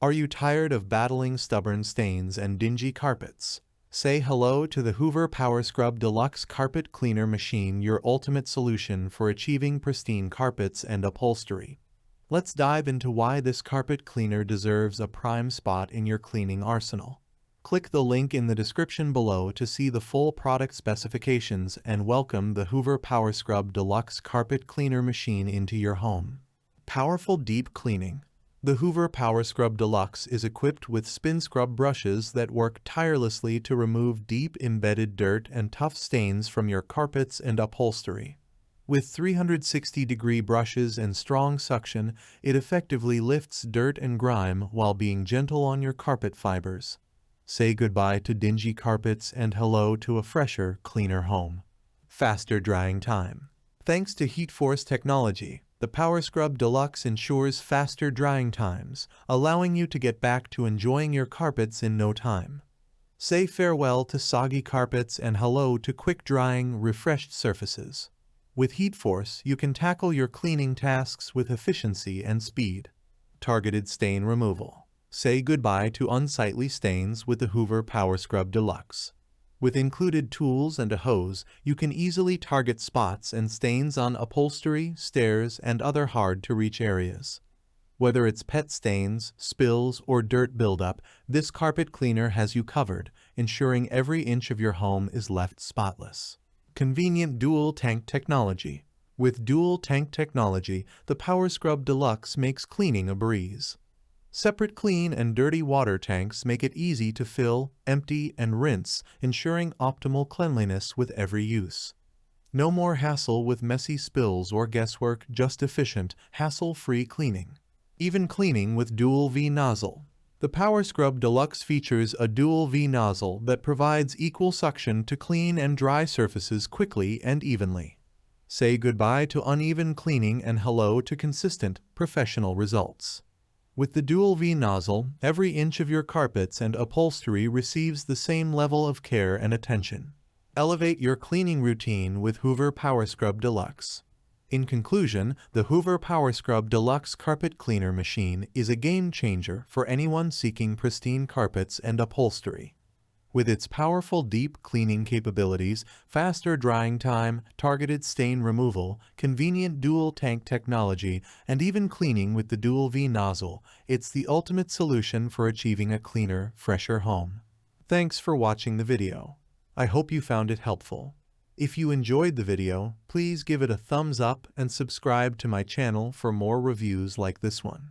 Are you tired of battling stubborn stains and dingy carpets? Say hello to the Hoover PowerScrub Deluxe Carpet Cleaner Machine, your ultimate solution for achieving pristine carpets and upholstery. Let's dive into why this carpet cleaner deserves a prime spot in your cleaning arsenal. Click the link in the description below to see the full product specifications and welcome the Hoover PowerScrub Deluxe Carpet Cleaner Machine into your home. Powerful deep cleaning. The Hoover PowerScrub Deluxe is equipped with SpinScrub brushes that work tirelessly to remove deep embedded dirt and tough stains from your carpets and upholstery. With 360-degree brushes and strong suction, it effectively lifts dirt and grime while being gentle on your carpet fibers. Say goodbye to dingy carpets and hello to a fresher, cleaner home. Faster drying time. Thanks to heat-force technology, the PowerScrub Deluxe ensures faster drying times, allowing you to get back to enjoying your carpets in no time. Say farewell to soggy carpets and hello to quick-drying, refreshed surfaces. With heat force, you can tackle your cleaning tasks with efficiency and speed. Targeted stain removal. Say goodbye to unsightly stains with the Hoover PowerScrub Deluxe. With included tools and a hose, you can easily target spots and stains on upholstery, stairs, and other hard-to-reach areas. Whether it's pet stains, spills, or dirt buildup, this carpet cleaner has you covered, ensuring every inch of your home is left spotless. Convenient dual-tank technology. With dual-tank technology, the PowerScrub Deluxe makes cleaning a breeze. Separate clean and dirty water tanks make it easy to fill, empty, and rinse, ensuring optimal cleanliness with every use. No more hassle with messy spills or guesswork, just efficient, hassle-free cleaning. Even cleaning with dual V nozzle. The PowerScrub Deluxe features a dual V nozzle that provides equal suction to clean and dry surfaces quickly and evenly. Say goodbye to uneven cleaning and hello to consistent, professional results. With the dual V nozzle, every inch of your carpets and upholstery receives the same level of care and attention. Elevate your cleaning routine with Hoover PowerScrub Deluxe. In conclusion, the Hoover PowerScrub Deluxe Carpet Cleaner Machine is a game-changer for anyone seeking pristine carpets and upholstery. With its powerful deep cleaning capabilities, faster drying time, targeted stain removal, convenient dual-tank technology, and even cleaning with the dual V nozzle, it's the ultimate solution for achieving a cleaner, fresher home. Thanks for watching the video. I hope you found it helpful. If you enjoyed the video, please give it a thumbs up and subscribe to my channel for more reviews like this one.